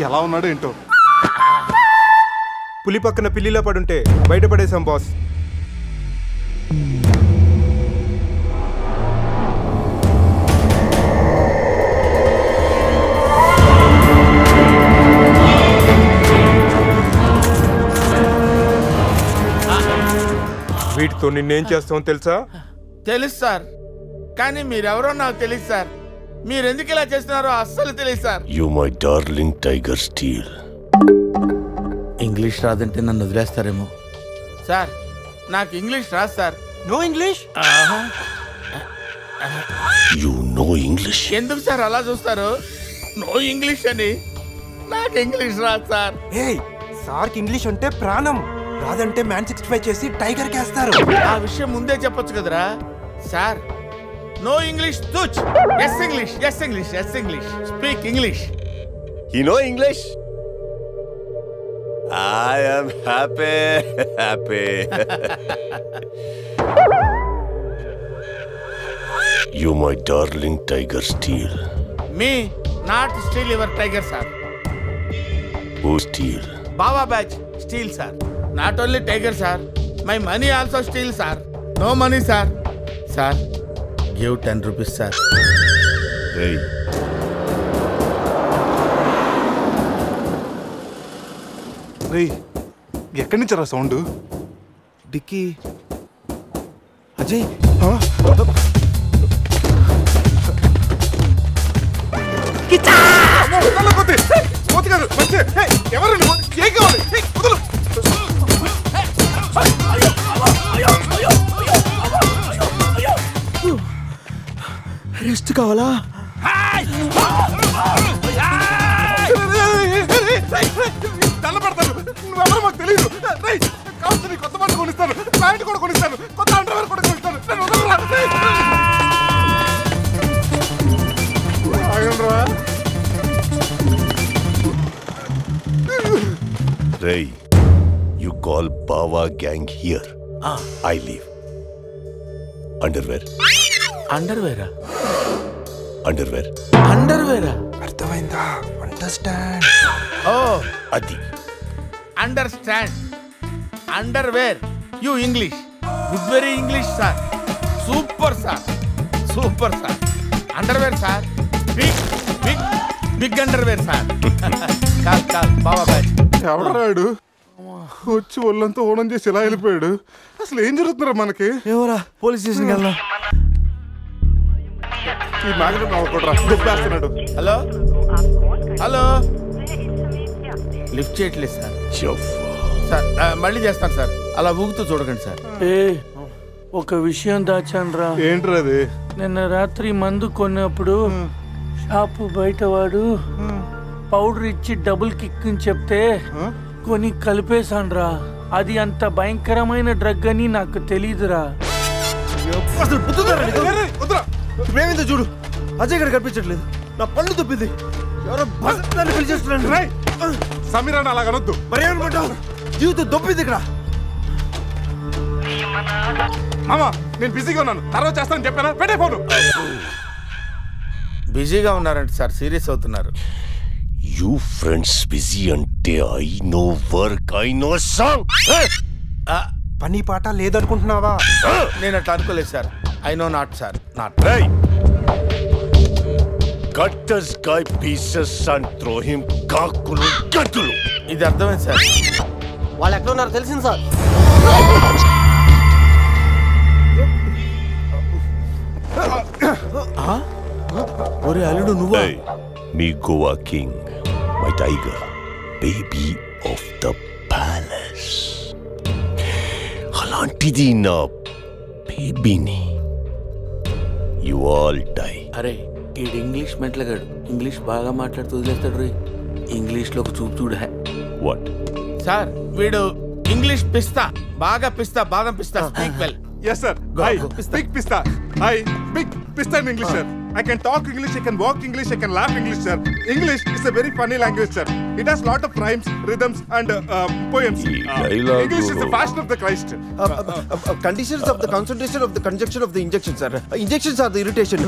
ఎలా ఉన్నాడు ఏంటో. పులి పక్కన పిల్లిలా పడుంటే బయటపడేశాం బాస్. వీటితో నిన్నేం చేస్తామో తెలుసా? తెలుసు సార్, కానీ మీరెవరో నాకు తెలియదు సార్. మీరెందుకు ఇలా చేస్తున్నారో అస్సలు తెలియదు sir. You my darling tiger steel. English రాదంటే నన్ను వదిలేస్తారేమో సార్. నాకు ఇంగ్లీష్ రాదు sir. No English. You know English. ఎందుకు సార్ అలా చూస్తారు? నో ఇంగ్లీష్ అని. నాకు ఇంగ్లీష్ రాదు సార్. సార్కి ఇంగ్లీష్ అంటే ప్రాణం. రాదంటే మ్యాన్ 65 చేసి టైగర్ కేస్తారు. ఆ విషయం ముందే చెప్పొచ్చు కదరా sir. No English touch. Yes English, yes English, yes English. Speak English. You know English. I am happy. You my darling tiger steel. Me not steal your tiger sir. Who steal? Baba batch steal sir. Not only tiger sir, my money also steal sir. No money sir. Sir, give 10 rupees sir. Hey. ఎక్కడి నుంచి రా sound? Dicky Ajay. Rest కావాలా? నువ్వెవరో మాకు తెలియదు. కావచ్చు కొత్త బట్టలు కొనిస్తాను, ప్యాంట్ కూడా కొనిస్తాను, కొత్త అండర్వేర్ కూడా కొనిస్తాను. Ray, you call Bawa gang here. I leave. Underwear. అండర్వేరా? Underwear. అండర్వేరా? అర్థమైందా? అండర్స్టాండ్. ఓ Adi. Understand. Underwear. You English. Good very English sir. Super sir, super sir. Underwear sir. Big big big underwear sir. Call call బాబా batch. ఎవడరాడు వచ్చి ఒళ్ళంతా ఓనం చేసి ఇలా వెళ్ళిపోయాడు? అసలు ఏం జరుగుతున్నారా మనకి? ఎవరా? పోలీస్ స్టేషన్కి వెళ్దాం. ఈ మ్యాగ్నెట్ నవ్వకూడరా, దుబ్బేస్తున్నాడు. హలో హలో, లిఫ్ట్ చేయట్లేదు సార్. సార్ మళ్ళీ చేస్తాను సార్. అలా ఊగుతూ చూడకండి సార్. ఒక విషయం దాచాన్రా. ఏంట్రా అది? నిన్న రాత్రి మందు కొన్నప్పుడు షాపు బయటవాడు పౌడర్ ఇచ్చి డబుల్ కిక్ అని చెప్తే కొని కలిపేశాన్రా. అది అంత భయంకరమైన డ్రగ్ అని నాకు తెలీదురా. ఇప్పుడేమైందో చూడు. అజయ్ గారు కనిపించట్లేదు. నా పళ్ళు తప్పింది. ఎవరో బస్సుని పిలిచేస్తున్నాడు. సమీరాన్ని అలాగనొద్దు. మరేమనుకుంటావు? జీవితం దొప్పింది ఇక్కడ. మామా నేను బిజీగా ఉన్నాను, తర్వాత చేస్తాను చెప్పానా? పెట్టే ఫోను. బిజీగా ఉన్నారంట సార్, సీరియస్ అవుతున్నారు. You friends busy ante I know work, I know song. పని పాట లేదనుకుంటున్నావా? నేను అట్లా అనుకోలేదు sir. I know not sir, not. Hey! Cut this guy pieces and throw him kakulu gatulu. ఇది అర్థమైంది సార్. వాళ్ళు ఎక్కడ ఉన్నారో తెలిసింది సార్. ఒరే అల్లుడు నువ్వా? Hey, me Goa king, my tiger, baby of the palace. అలాంటిది నా బేబీని. You all die. అరే ఈడు ఇంగ్లీష్ మెంట్లగాడు. ఇంగ్లీష్ బాగా మాట్లాడుతూ వదిలేస్తాడు రే. ఇంగ్లీష్లో ఒక చూపు చూడ. What? సార్ వీడు ఇంగ్లీష్ పిస్తా, బాగా పిస్తా, బాదం పిస్తా. Speak well. Yes sir. Hi. Big pista. Hi. Big pista in English sir. I can talk English, I can walk English, I can laugh English sir. English is a very funny language sir. It has lot of rhymes, rhythms, and poems. dialogue English is the fashion of the Christ. Conditions of the concentration of the conjunction of the injection, sir. Injections are the irritation.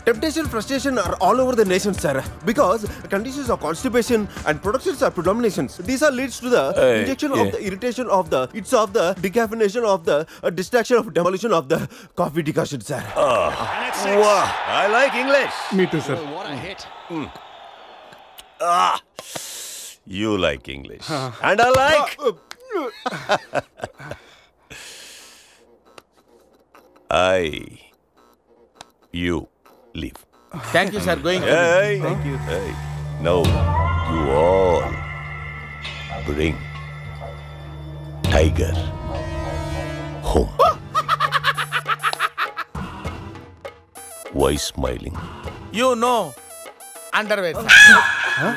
Temptation, frustration are all over the nation, sir. Because conditions of constipation and productions are predominations. These are leads to the injection of the irritation of the, it's of the decaffeination of the distraction of demolition of the coffee decoction, sir. Wow, I like English. Me too, sir. You like English. And I like. You leave. Thank you, sir. Going. Hey, thank you. Hey, now you all bring Tiger home. Why smiling? You know underwear, sir.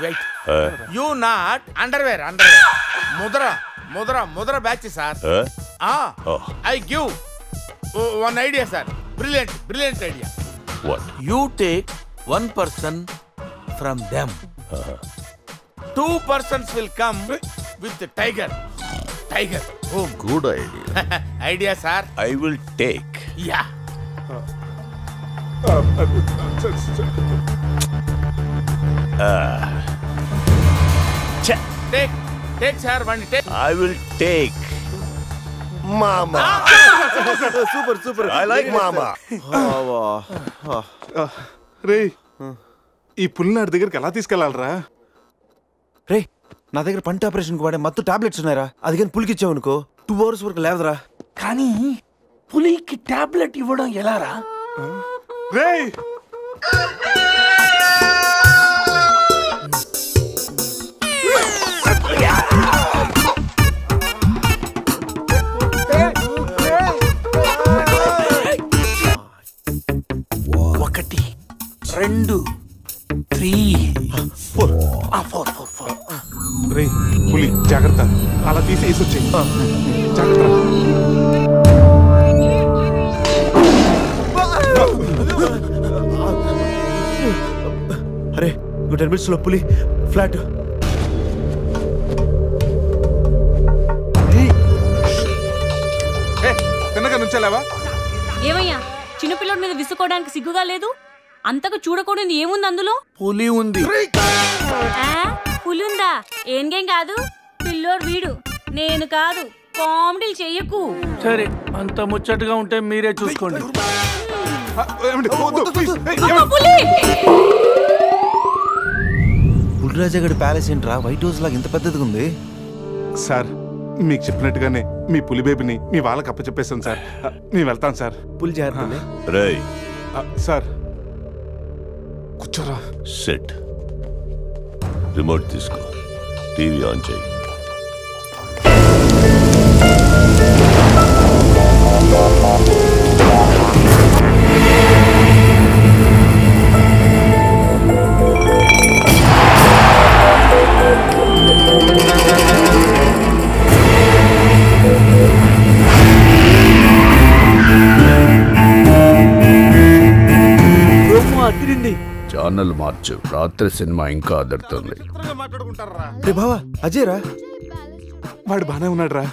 Wait. You not underwear. Mudra batch, sir. Oh. I give one idea, sir. Brilliant idea. What? You take one person from them. 2 persons will come with the tiger. Home. Good idea. Idea, sir. I will take. Yeah. Take, sir. One take. I will take Mama. Super. I like Mama. రే ఈ పుల్లి నాటి దగ్గరికి ఎలా తీసుకెళ్ళాలరా? రే నా దగ్గర పంట ఆపరేషన్కి వాడే మత్తు టాబ్లెట్స్ ఉన్నాయరా. అది కానీ పులికిచ్చావు అనుకో 2 hours వరకు లేవదరా. కానీ పులికి టాబ్లెట్ ఇవ్వడం ఎలారా? రే ఒకటి 2 3 4 రే పులి జాగ్రత్త, అలా తీసి వేసొచ్చాయి. జాగ్రత్త. అరే 10 minutes లో పులి ఫ్లాట్. తిన్నగా నుంచెలావా? ఏమయ్యా చిన్నపిల్లడి మీద విసుకోవడానికి సిగ్గుగా లేదు? అంతకు చూడకూడదు ఏముంది అందులో? పులి ఉంది. పులి ఉందా? ఏం కాదు, పిల్లోడు వీడు, నేను కాదు. కామెడీలు చెయ్యకు. సరే, అంత ముచ్చటగా ఉంటే మీరే చూసుకోండి. పులిరాజగడ్ ప్యాలెస్ ఏంట్రా వైట్ హౌస్ లాగా ఇంత పెద్దదిగా ఉంది? సార్ మీకు చెప్పినట్టుగానే మీ పులి బేబీని మీ వాళ్ళకి అప్పచెప్పేస్తాను సార్. మేము వెళ్తాం సార్. పులి జాగ్రత్త. Ray. సార్ కూర్చోరా. Sit. రిమోట్ తీసుకో, టీవీ ఆన్ చేయి. ఛానల్ మార్చు, రాత్రి సినిమా ఇంకా అదరుతుంది. రే బావా అజయ్ రా. వాడు బానే ఉన్నాడు రా.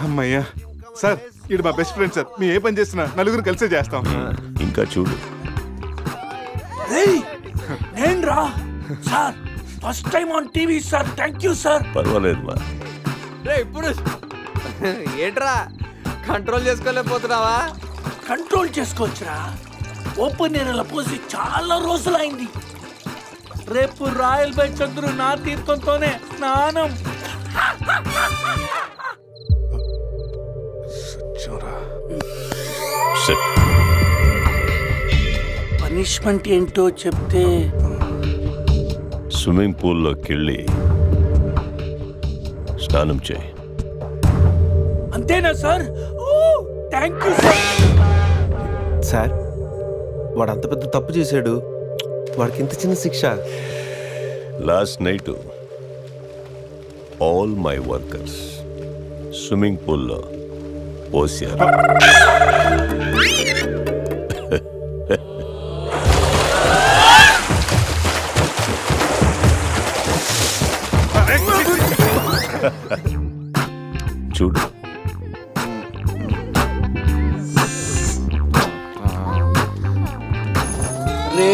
అమ్మయ్యా సార్, ఇది మా బెస్ట్ ఫ్రెండ్ సార్. మీ ఏ పని చేస్తున్నా నలుగురు కలిసే చేస్తాం. ఇంకా చూడు. నేను రా sir, first time on TV sir. Thank you sir. పర్వాలేదు మా. ఏంట్రా కంట్రోల్ చేసుకోలేకపోతున్నావా? కంట్రోల్ చేసుకోవచ్చురా. ఓపెన్ ఏరియాలో పోసి చాలా రోజులైంది. రేపు రాయల్ బై చంద్రు నా తీర్థంతోనే స్నానం. పనిష్మెంట్ ఏంటో చెప్తే. స్విమ్మింగ్ పూల్లోకి వెళ్ళి స్నానం చేయి. అంతేనా sir? Thank you sir. Sir వాడు అంత పెద్ద తప్పు చేశాడు, వాడికి ఇంత చిన్న శిక్ష. Last night all my workers swimming పూల్లో పోసారు. చూడు. రే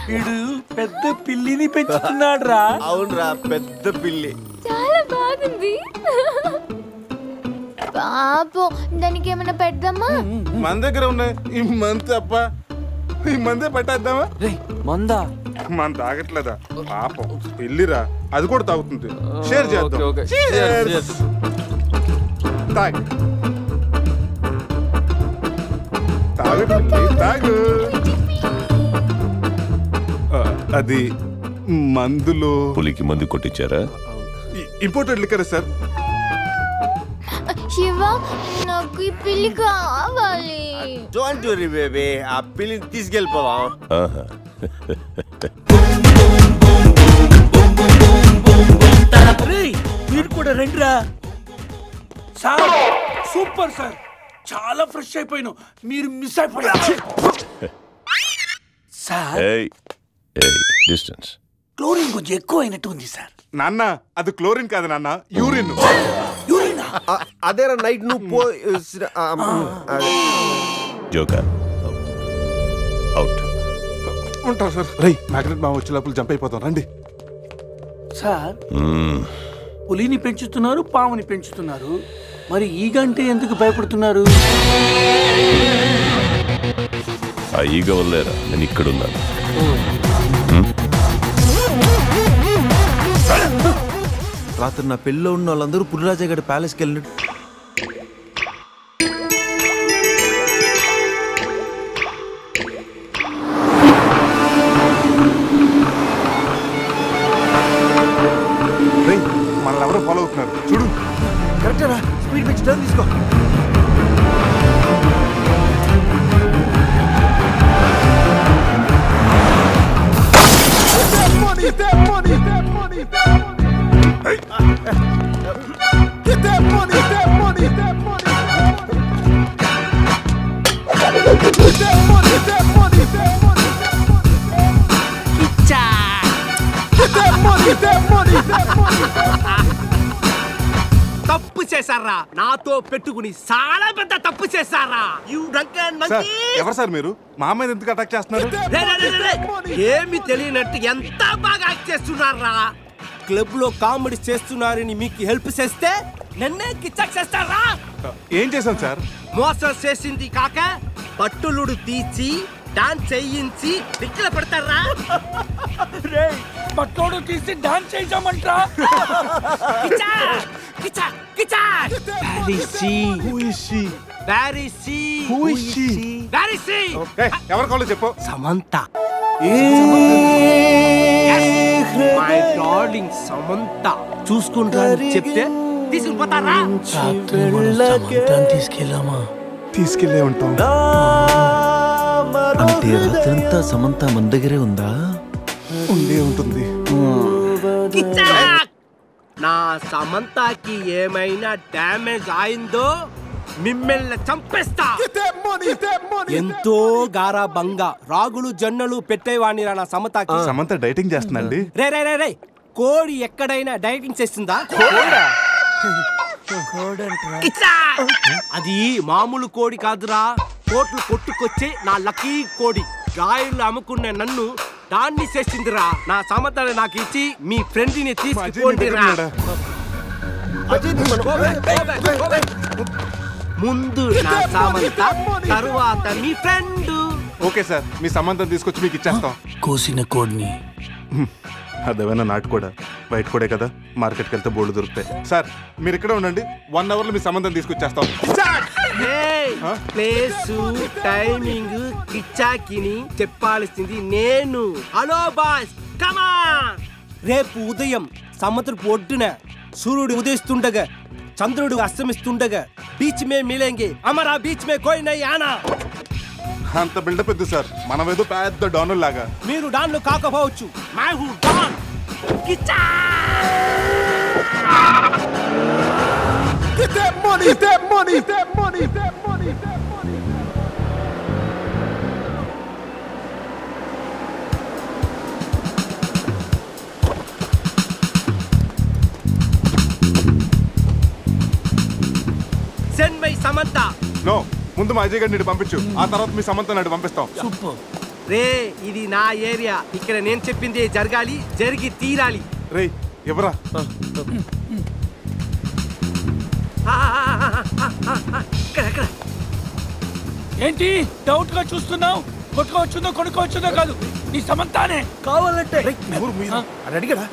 వీడు పెద్ద పిల్లిని పెంచుతున్నాడు రా. అవునరా, పెద్ద పిల్లి. చాలా బాగుంది. పాపం దానికి ఏమైనా పెడదామా? మన దగ్గర ఉన్నాయి ఈ మంత్ తప్ప, ఈ మందే పట్టేద్దామా? మందా? మన తాగట్లేదా పాపం, పిల్లిరా, అది కూడా తాగుతుంది. షేర్ చేద్దాం. Cheers. తాగు తాగు తాగు. అది మందులు. పులికి మందు కొట్టించారా? Imported liquor sir. శివ, నాకు ఈ పిల్లి కావాలి. డోంట్ వరీ బేబీ, ఆ పిల్లిని తీసుకెళ్ళిపోదాం. మీరు కూడా రండిరా. సార్ సూపర్ సార్, చాలా ఫ్రెష్ అయిపోయాను. మీరు మిస్ అయిపోయారు సార్. డిస్టెన్స్. క్లోరిన్ కొంచెం ఎక్కువ అయినట్టు ఉంది సార్. నాన్న అది క్లోరిన్ కాదు నాన్న, యూరిన్. యూరినా? అదేరా నైట్ నువ్వు జోకర్ అవుట్. ఉంటాం సార్. రై మ్యాగ్నెట్ మామ వచ్చే లోపల జంప్ అయిపోతాం, రండి. సార్ పులిని పెంచుతున్నారు, పాముని పెంచుతున్నారు, మరి ఈ గంటే ఎందుకు భయపడుతున్నారు? ఆ ఈగ వల్లేరా నేను ఇక్కడున్నాను. రాత్రి నా పెళ్ళిలో ఉన్న వాళ్ళందరూ పులిరాజా గడి ప్యాలెస్కి వెళ్ళినట్టు. మనల్ని ఎవరో ఫాలో అవుతున్నారు చూడు. కరెక్టేనా? స్పీడ్ పెంచి టర్న్ తీసుకో. తప్పు చేశారా? నాతో పెట్టుకుని చాలా పెద్ద తప్పు చేశారా? ఎవరు సార్ మీరు? మా మీద ఎందుకు అటాక్ చేస్తున్నారు? ఏమి తెలియనట్టు ఎంత బాగా యాక్ట్ చేస్తున్నారా? క్లబ్ లో కామెడీ చేస్తున్నారని మీకు హెల్ప్ చేస్తే నన్నే కిచ్చక్ చేస్తారా? ఏం చేశాను సార్? మోసం చేసింది కాక పట్టులుడు తీసి డాన్స్ చేయించి దిక్కుల పడతారా? పట్టోడు తీసి డాన్స్ చేద్దామంటా. ఎవరి కాళ్ళు చెప్పు. సమంత. మై డార్లింగ్ సమంత చూసుకుంటా చెప్తే తీసుకుపోతారా? తీసుకెళ్ళామా? తీసుకెళ్లే ఉంటాం. అంటే రాత్రంతా సమంత మన దగ్గరే ఉందా? ఉండే ఉంటుంది. నా సమంతకి ఏమైనా డ్యామేజ్ అయిందో మిమ్మల్ని చంపేస్తా. ఎంతో గారాబంగా రాగులు జొన్నలు పెట్టేవాణి నా సమంతకి. సమంత డైటింగ్ చేస్తుందండి. రే రే రే రే, కోడి ఎక్కడైనా డైటింగ్ చేస్తుందా? అది మామూలు కోడి కాదురా, కోట్లు కొట్టుకొచ్చి నా లక్కీ కోడి. గాయలు అమ్ముకున్న నన్ను దాన్ని చేసిందిరా. నా సమంతని నాకు ఇచ్చి మీ ఫ్రెండ్ ని తీసుకుపోండిరా. ముందు నా సమంత, తరువాత మీ ఫ్రెండ్. ఓకే సార్, మీ సంబంధం తీసుకొచ్చి మీకు ఇచ్చేస్తాం. కోసిన కోడిని. అదేమైనా నాటు కూడా బయట కూడా కదా, మార్కెట్కి వెళ్తే బోర్డు దొరుకుతాయి. సార్ మీరు ఇక్కడే ఉండండి, 1 అవర్లో మీ సంబంధం తీసుకొచ్చేస్తాం. ప్లేసు టైమింగ్ కిచ్చాకిని చెప్పాల్సింది నేను. హలో బాస్, కమా. రేపు ఉదయం సముద్రపు ఒడ్డున సూర్యుడు ఉదయిస్తుండగా చంద్రుడు అస్తమిస్తుండగా బీచ్ మే మిలేంగే, అమరా బీచ్ మే కోయి నై ఆనా. అంత బిల్డప్ ఎద్దు సార్, మనం ఏదో పెద్ద డానుల్ లాగా. మీరు డాన్లు కాకపోవచ్చు, మై హూ don. Kiccha Get that money, that money, that money, that money, that money. No, ముందు మా అజయ్ గారిని పంపించు, ఆ తర్వాత మీ సమంత నాడు పంపిస్తాం. సూపర్. రే ఇది నా ఏరియా, ఇక్కడ నేను చెప్పింది జరగాలి, జరిగి తీరాలి. రేయ్ ఎవరా? ఏంటి డౌట్ గా చూస్తున్నావు? కొట్టుకోవచ్చుందో కొనుక్కోవచ్చుందో కాదు, నీ సమంతానే కావాలంటే అడిగాడా?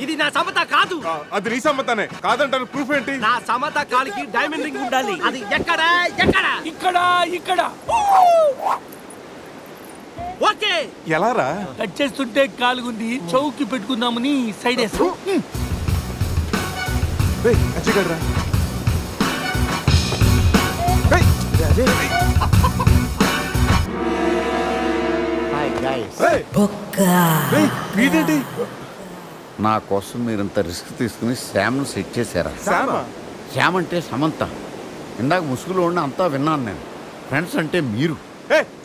ఇది నా సమత కాదు. అది నీ సమ్మతానే. కాదంటాను ప్రూఫ్ ఏంటి? నా సమత కాలికి డైమండ్ రింగ్ ఉండాలి. అది ఎక్కడ ఎక్కడ? ఇక్కడ ఇక్కడ. ఓకే. ఎలా రా? కట్ చేస్తుంటే కాలుగుంది, చౌకి పెట్టుకుందామని సైడ్ వేస్తా. రేయ్ అజయ్ గారు రా. వీడేంటి? నా కోసం మీరింత రిస్క్ తీసుకుని శ్యామ్ను సెట్ చేశారా? శ్యామ్ అంటే సమంత. ఇందాక ముసుగులో ఉండి అంతా విన్నాను నేను. ఫ్రెండ్స్ అంటే మీరు.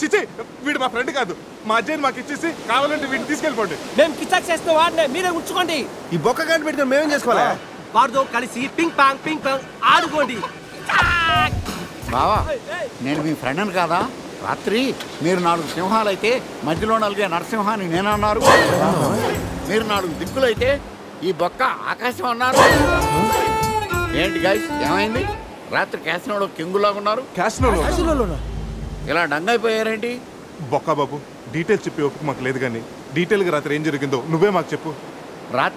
చిచి, వీడు మా ఫ్రెండ్ కాదు. మా అజయ్ని మాకు ఇచ్చేసి కావాలంటే వీడిని తీసుకెళ్ళిపోండి. మేము కిచాక్ చేసిన వాడినే మీరే ఉంచుకోండి. ఈ బొక్క గాని పెట్టుకుని మేమేం చేసుకోవాలా? వాడితో కలిసి పింగ్ పాంగ్ ఆడుకోండి. బావా, నేను మీ ఫ్రెండ్ని కాదా? రాత్రి మీరు 4 సింహాలైతే మధ్యలో నలిగే నరసింహాన్ని నేనన్నారు. మీరు 4 దిక్కులైతే ఈ బొక్క ఆకాశం అన్నారు. ఏంటి గైస్, ఏమైంది? రాత్రి క్యాసినోలో కింగులాగా ఉన్నారు. క్యాసినోలో ఇలా డంగైపోయారేంటి? బొక్క బాబు, డీటెయిల్స్ చెప్పి ఓపిక మాకు లేదు, కానీ డీటెయిల్గా రాత్రి ఏం జరిగిందో నువ్వే మాకు చెప్పు. రాత్రి